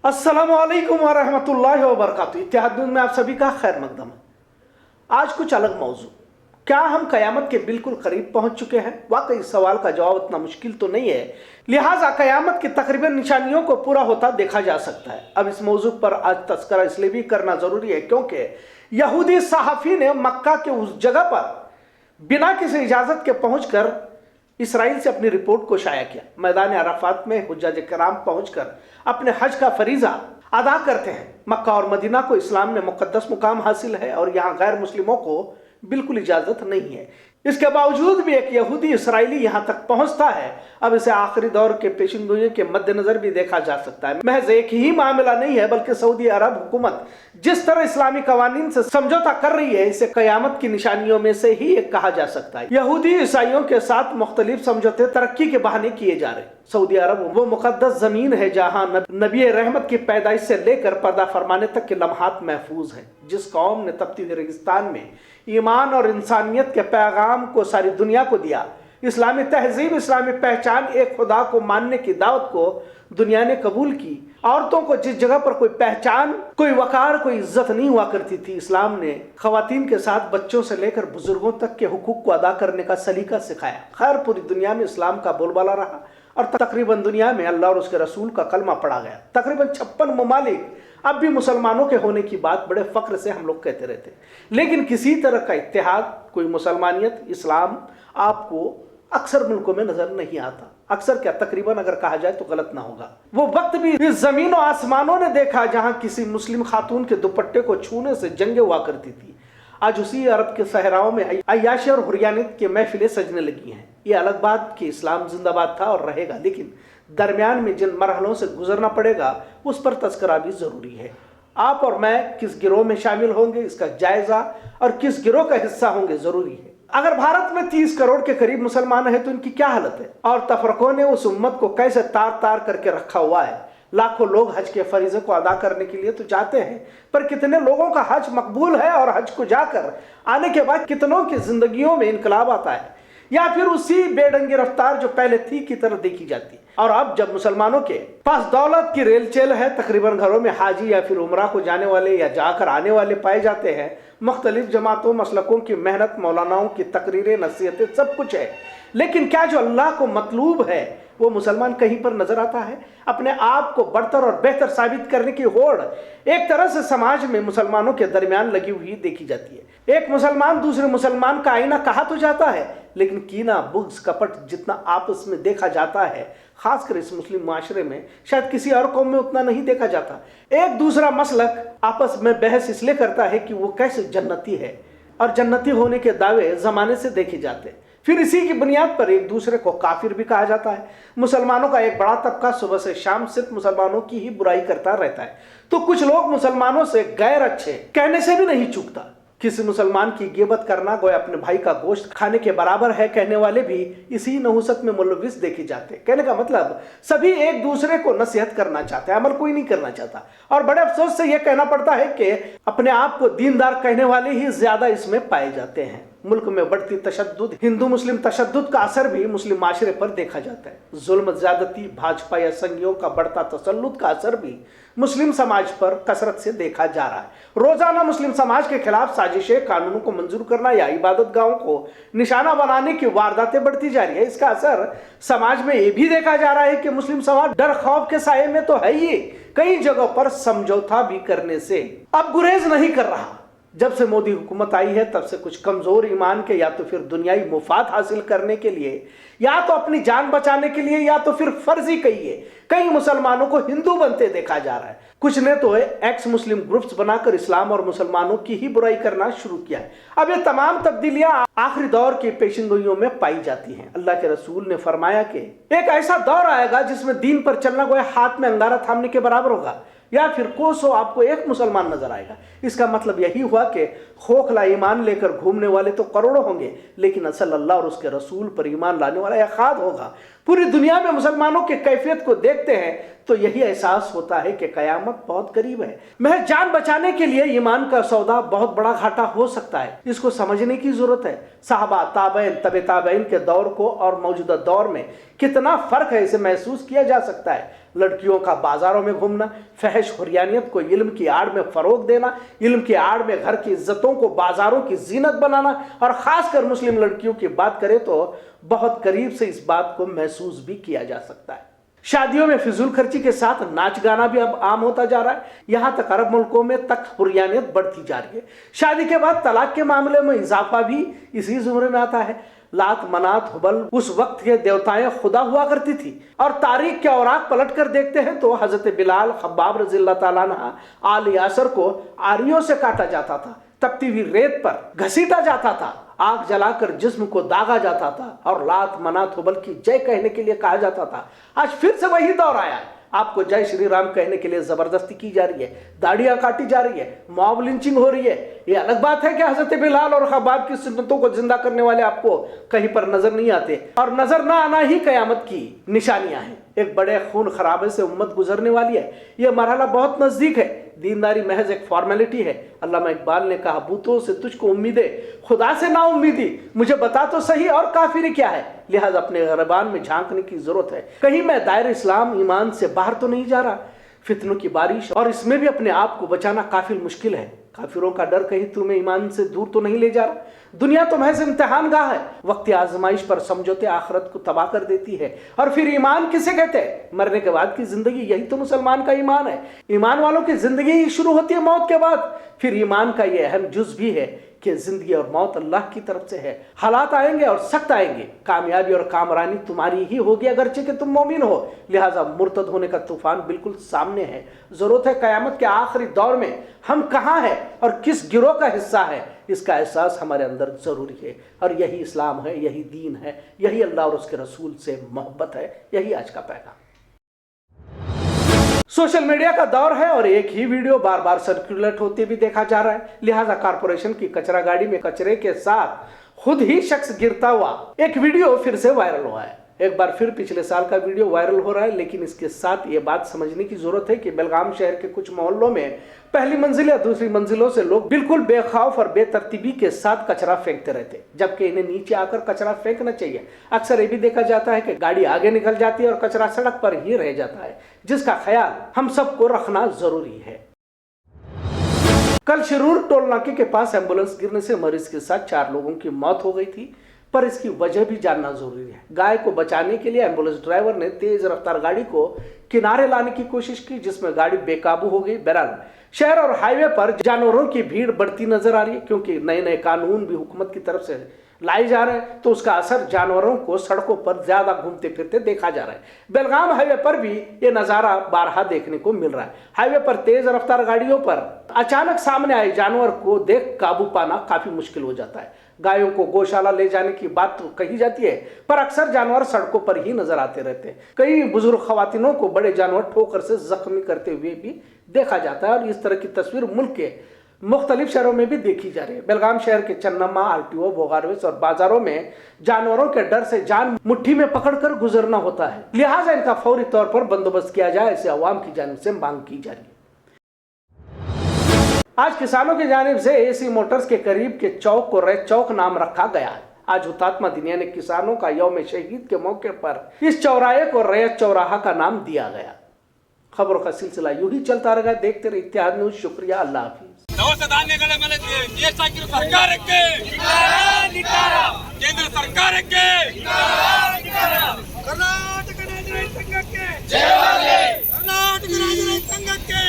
अस्सलामुअलैकुम वरहमतुल्लाहि वबरकातुहू। इत्तेहाद न्यूज़ में आप सभी का खैर मकदम है। आज कुछ अलग मौजू, क्या हम कयामत के बिल्कुल करीब पहुंच चुके हैं? वाकई इस सवाल का जवाब इतना मुश्किल तो नहीं है, लिहाजा कयामत की तकरीबन निशानियों को पूरा होता देखा जा सकता है। अब इस मौजू पर आज तस्करा इसलिए भी करना जरूरी है क्योंकि यहूदी सहाफ़ी ने मक्का के उस जगह पर बिना किसी इजाजत के पहुंचकर इसराइल से अपनी रिपोर्ट को शाया किया। मैदान अराफात में हुज्जाज कराम पहुंचकर अपने हज का फरीजा अदा करते हैं। मक्का और मदीना को इस्लाम में मुकद्दस मुकाम हासिल है और यहाँ गैर मुस्लिमों को बिल्कुल इजाजत नहीं है। इसके बावजूद भी एक यहूदी इसराइली यहाँ तक पहुँचता है। अब इसे आखिरी दौर के पेशिंगोइयों के मद्देनजर भी देखा जा सकता है। महज एक ही मामला नहीं है, बल्कि सऊदी अरब हुकूमत जिस तरह इस्लामी कवानीन से समझौता कर रही है, इसे कयामत की निशानियों में से ही एक कहा जा सकता है। यहूदी ईसाइयों के साथ मुख्तलिफ समझौते तरक्की के बहाने किए जा रहे हैं। सऊदी अरब वो मुकद्दस जमीन है जहाँ नबी रहमत की पैदाइश से लेकर पर्दा फरमाने तक के लम्हात महफूज हैं। जिस कौम ने तपती रेगिस्तान में ईमान और इंसानियत के पैगाम को सारी दुनिया को दिया, इस्लामी तहजीब, इस्लामी पहचान, एक खुदा को मानने की दावत को दुनिया ने कबूल की। औरतों को जिस जगह पर कोई पहचान, कोई वकार, कोई इज्जत नहीं हुआ करती थी, इस्लाम ने खवातीन के साथ बच्चों से लेकर बुजुर्गों तक के हुकूक को अदा करने का सलीका सिखाया। खैर, पूरी दुनिया में इस्लाम का बोलबाला रहा और तकरीबन दुनिया में अल्लाह और उसके रसूल का कलमा पढ़ा गया। तकरीबन 56 ममालिक अब भी मुसलमानों के होने की बात बड़े फख्र से हम लोग कहते रहते, लेकिन किसी तरह का इत्तेहाद, कोई मुसलमानियत, इस्लाम आपको अक्सर मुल्कों में नजर नहीं आता। अक्सर क्या, तकरीबन अगर कहा जाए तो गलत ना होगा। वो वक्त भी इस जमीन और आसमानों ने देखा जहां किसी मुस्लिम खातून के दुपट्टे को छूने से जंगे हुआ करती थी। आज उसी अरब के सहराओं में अय्याशी और हुर्रियानियत की महफिलें सजने लगी हैं। ये अलग बात कि इस्लाम जिंदाबाद था और रहेगा, लेकिन दरमियान में जिन मरहलों से गुजरना पड़ेगा उस पर तस्करा भी जरूरी है। आप और मैं किस गिरोह में शामिल होंगे, इसका जायजा और किस गिरोह का हिस्सा होंगे जरूरी है। अगर भारत में 30 करोड़ के करीब मुसलमान हैं तो इनकी क्या हालत है और तफरकों ने उस उम्मत को कैसे तार तार करके रखा हुआ है। लाखों लोग हज के फरीजे को अदा करने के लिए तो जाते हैं, पर कितने लोगों का हज मकबूल है और हज को जाकर आने के बाद कितनों की जिंदगियों में इनकलाब आता है, या फिर उसी बेढंगी रफ्तार जो पहले थी की तरह देखी जाती। और अब जब मुसलमानों के पास दौलत की रेलचेल है, तकरीबन घरों में हाजी या फिर उमरा को जाने वाले या जाकर आने वाले पाए जाते हैं। मुख्तलिफ जमातों, मसलकों की मेहनत, मौलानाओं की तकरीरें, नसीहतें, सब कुछ है, लेकिन क्या जो अल्लाह को मतलूब है वो मुसलमान कहीं पर नजर आता है? अपने आप को बढ़तर और बेहतर साबित करने की होड़ एक तरह से समाज में मुसलमानों के दरमियान लगी हुई देखी जाती है। एक मुसलमान दूसरे मुसलमान का आईना कहा तो जाता है, लेकिन कीना, बुग़्ज़, कपट जितना आपस में देखा जाता है, खासकर इस मुस्लिम माशरे में, शायद किसी और कौम में उतना नहीं देखा जाता। एक दूसरा मसलक आपस में बहस इसलिए करता है कि वो कैसे जन्नती है, और जन्नती होने के दावे जमाने से देखे जाते हैं। फिर इसी की बुनियाद पर एक दूसरे को काफिर भी कहा जाता है। मुसलमानों का एक बड़ा तबका सुबह से शाम सिर्फ मुसलमानों की ही बुराई करता रहता है, तो कुछ लोग मुसलमानों से गैर अच्छे कहने से भी नहीं चूकता। किसी मुसलमान की गिबत करना गोया अपने भाई का गोश्त खाने के बराबर है कहने वाले भी इसी नहुसत में मुलविस देखे जाते हैं। कहने का मतलब, सभी एक दूसरे को नसीहत करना चाहते हैं, अमल कोई नहीं करना चाहता। और बड़े अफसोस से यह कहना पड़ता है कि अपने आप को दीनदार कहने वाले ही ज्यादा इसमें पाए जाते हैं। मुल्क में बढ़ती तशद्दुद, हिंदू मुस्लिम तशद्दुद का असर भी मुस्लिम माशरे पर देखा जाता है। जुल्म, ज्यादती, भाजपा या संघियों का बढ़ता तसल्लुत का असर भी मुस्लिम समाज पर कसरत से देखा जा रहा है। रोजाना मुस्लिम समाज के खिलाफ साजिशें, कानूनों को मंजूर करना या इबादत गाहों को निशाना बनाने की वारदातें बढ़ती जा रही है। इसका असर समाज में यह भी देखा जा रहा है कि मुस्लिम समाज डर खौफ के साये में तो है ही, कई जगहों पर समझौता भी करने से अब गुरेज नहीं कर रहा। जब से मोदी हुकूमत आई है तब से कुछ कमजोर ईमान के या तो फिर दुनियाई मुफाद हासिल करने के लिए, या तो अपनी जान बचाने के लिए, या तो फिर फर्जी कहिए, कई मुसलमानों को हिंदू बनते देखा जा रहा है। कुछ ने तो एक्स मुस्लिम ग्रुप्स बनाकर इस्लाम और मुसलमानों की ही बुराई करना शुरू किया है। अब ये तमाम तब्दीलियां आखिरी दौर की पेशिंगोइयों में पाई जाती हैं। अल्लाह के रसूल ने फरमाया कि एक ऐसा दौर आएगा जिसमें दीन पर चलना गोया हाथ में अंगारा थामने के बराबर होगा, या फिर कोसों आपको एक मुसलमान नजर आएगा। इसका मतलब यही हुआ कि खोखला ईमान लेकर घूमने वाले तो करोड़ों होंगे, लेकिन असल अल्लाह और उसके रसूल पर ईमान लाने वाला एक खाद होगा। पूरी दुनिया में मुसलमानों की कैफियत को देखते हैं तो यही एहसास होता है कि कयामत बहुत करीब है। महज जान बचाने के लिए ईमान का सौदा बहुत बड़ा घाटा हो सकता है, इसको समझने की जरूरत है। साहबा, ताबईन, तबे ताबईन के दौर को और मौजूदा दौर में कितना फर्क है इसे महसूस किया जा सकता है। लड़कियों का बाजारों में घूमना, फहश हुरियानियत को इल्म की आड़ में फरोग देना, इल्म की आड़ में घर की इज्जतों को बाजारों की जीनत बनाना, और खासकर मुस्लिम लड़कियों की बात करें तो बहुत करीब से इस बात को महसूस भी किया जा सकता है। शादियों में फिजूल खर्ची के साथ नाच गाना भी अब आम होता जा रहा है। यहां तक अरब मुल्कों में तक हुरियानियत बढ़ती जा रही है। शादी के बाद तलाक के मामले में इजाफा भी इसी जुमरे में आता है। लात मनात हुबल उस वक्त के देवताएं खुदा हुआ करती थी, और तारीख के औराक पलट कर देखते हैं तो हजरत बिलाल खब्बाब रज़ियल्लाहु ताला अन्हु आल यासर को आरियों से काटा जाता था, तपती हुई रेत पर घसीटा जाता था, आग जलाकर जिस्म को दागा जाता था, और लात मनात हुबल की जय कहने के लिए कहा जाता था। आज फिर से वही दौर आया है। आपको जय श्री राम कहने के लिए जबरदस्ती की जा रही है, दाढ़ियां काटी जा रही है, मॉब लिंचिंग हो रही है। ये अलग बात है कि हजरत बिलाल और खब्बाब की सुन्नतों को जिंदा करने वाले आपको कहीं पर नजर नहीं आते, और नजर ना आना ही कयामत की निशानियां हैं। एक बड़े खून खराबे से उम्मत गुजरने वाली है। यह मरहला बहुत नजदीक है। दीनदारी महज एक फॉर्मेलिटी है। अल्लामा इकबाल ने कहा, बूतों से तुझको उम्मीदें, खुदा से ना उम्मीदी, मुझे बता तो सही और काफिरी क्या है। लिहाजा अपने गरबान में झांकने की जरूरत है, कहीं मैं दायरे इस्लाम ईमान से बाहर तो नहीं जा रहा। फितनों की बारिश और इसमें भी अपने आप को बचाना काफी मुश्किल है। काफिरों का डर कहीं तुम्हें ईमान से दूर तो नहीं ले जा रहा। दुनिया तो महज इम्तिहान गाह है। वक्त आजमाइश पर समझौते आखिरत को तबाह कर देती है। और फिर ईमान किसे कहते हैं? मरने के बाद की जिंदगी, यही तो मुसलमान का ईमान है। ईमान वालों की जिंदगी ही शुरू होती है मौत के बाद। फिर ईमान का यह अहम जुज भी है कि जिंदगी और मौत अल्लाह की तरफ से है। हालात आएंगे और सख्त आएंगे। कामयाबी और कामरानी तुम्हारी ही होगी अगरचे कि तुम मोमिन हो। लिहाजा मुर्तद होने का तूफान बिल्कुल सामने है। जरूरत है कयामत के आखिरी दौर में हम कहाँ हैं और किस गिरोह का हिस्सा है, इसका एहसास हमारे अंदर जरूरी है। और यही इस्लाम है, यही दीन है, यही अल्लाह और उसके रसूल से मोहब्बत है। यही आज का पैगाम। सोशल मीडिया का दौर है और एक ही वीडियो बार बार सर्कुलेट होते भी देखा जा रहा है। लिहाजा कारपोरेशन की कचरा गाड़ी में कचरे के साथ खुद ही शख्स गिरता हुआ एक वीडियो फिर से वायरल हुआ है। एक बार फिर पिछले साल का वीडियो वायरल हो रहा है, लेकिन इसके साथ ये बात समझने की जरूरत है कि बेलगाम शहर के कुछ मोहल्लों में पहली मंजिल या दूसरी मंजिलों से लोग बिल्कुल बेखौफ और बेतरतीबी के साथ कचरा फेंकते रहते, जबकि इन्हें नीचे आकर कचरा फेंकना चाहिए। अक्सर ये भी देखा जाता है कि गाड़ी आगे निकल जाती है और कचरा सड़क पर ही रह जाता है, जिसका ख्याल हम सबको रखना जरूरी है। कल शिरूर टोल नाके के पास एम्बुलेंस गिरने से मरीज के साथ 4 लोगों की मौत हो गई थी, पर इसकी वजह भी जानना जरूरी है। गाय को बचाने के लिए एम्बुलेंस ड्राइवर ने तेज रफ्तार गाड़ी को किनारे लाने की कोशिश की, जिसमें गाड़ी बेकाबू हो गई। बहरहाल शहर और हाईवे पर जानवरों की भीड़ बढ़ती नजर आ रही है, क्योंकि नए नए कानून भी हुकूमत की तरफ से लाए जा रहे हैं, तो उसका असर जानवरों को सड़कों पर ज्यादा घूमते फिरते देखा जा रहा है। बेलगाम हाईवे पर भी ये नजारा बारहा देखने को मिल रहा है। हाईवे पर तेज रफ्तार गाड़ियों पर अचानक सामने आए जानवर को देख काबू पाना काफी मुश्किल हो जाता है। गायों को गौशाला ले जाने की बात तो कही जाती है, पर अक्सर जानवर सड़कों पर ही नजर आते रहते हैं। कई बुजुर्ग खवातीनों को बड़े जानवर ठोकर से जख्मी करते हुए भी देखा जाता है, और इस तरह की तस्वीर मुल्क के मुख्तलिफ शहरों में भी देखी जा रही है। बेलगाम शहर के चन्नमा, आरटीओ, बोगारवेस और बाजारों में जानवरों के डर से जान मुट्ठी में पकड़कर गुजरना होता है। लिहाजा इनका फौरी तौर पर बंदोबस्त किया जाए, ऐसे अवाम की जानिब से मांग की जा रही है। आज किसानों की जानिब से एसी मोटर्स के करीब के चौक को रैत चौक नाम रखा गया है। आज हुतात्मा दिन यानी किसानों का यौम शहीद के मौके पर इस चौराहे को रैत चौराहा का नाम दिया गया। खबरों का सिलसिला यूं ही चलता रहेगा। देखते रहिए इत्तेहाद न्यूज़। शुक्रिया, अल्लाह हाफिज। ದವಸ ಧಾನ್ಯಗಳ ಮೇಲೆ ಜಿಎಸ್ಟಿ ಹಾಕಿರೋ ಸರ್ಕಾರಕ್ಕೆ ಕೇಂದ್ರ ಸರ್ಕಾರಕ್ಕೆ ಕರ್ನಾಟಕ ರಾಜ್ಯ ರೈತ ಸಂಘಕ್ಕೆ ಕರ್ನಾಟಕ ರಾಜ್ಯ ರೈತ ಸಂಘಕ್ಕೆ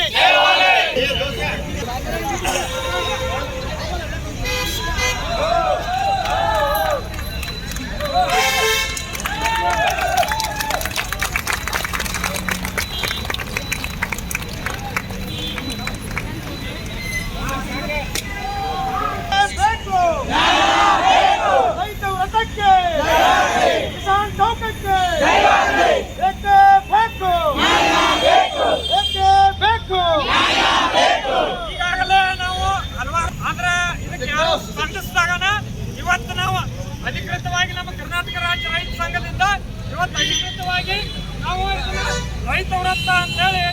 ಇವತ್ತು ನಾವು ಅಧಿಕೃತವಾಗಿ ನಮ್ಮ ಕರ್ನಾಟಕ ರಾಜ್ಯ ರೈತ ಸಂಘದಿಂದ ಇವತ್ತು ಅಧಿಕೃತವಾಗಿ ನಾವು ರೈತ ವೃತ್ತ ಅಂತೇಳಿ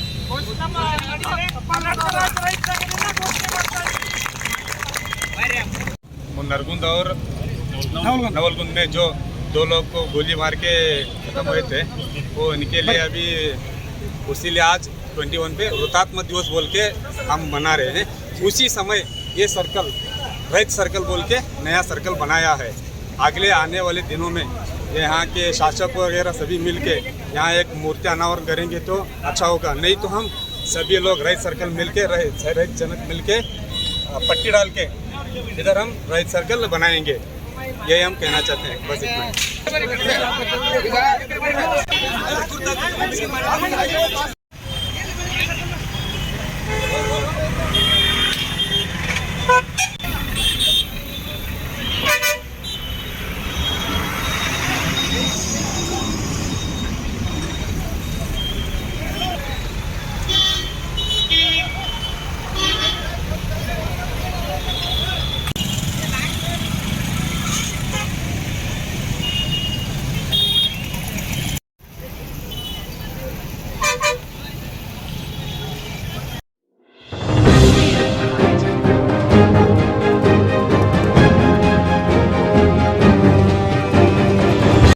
ನಮ್ಮ ಕರ್ನಾಟಕ ರಾಜ್ಯ ರೈತ ಸಂಘದಿಂದ ಘೋಷಣೆ ಮಾಡ್ತಾ इದ್ದೀವಿ। नरगुंद और नवलगुंद में जो 2 लोग को गोली मार के खत्म हुए थे, वो इनके लिए अभी इसीलिए आज 21 पे हुतात्मा दिवस बोल के हम मना रहे हैं। उसी समय ये सर्कल रैत सर्कल बोल के नया सर्कल बनाया है। अगले आने वाले दिनों में यहाँ के शासक वगैरह सभी मिलके यहाँ एक मूर्ति अनावरण करेंगे तो अच्छा होगा, नहीं तो हम सभी लोग रैत सर्कल मिलके रैत जनक मिलके पट्टी डाल के इधर हम रैत सर्कल बनाएंगे, यही हम कहना चाहते हैं। बस इतना ही।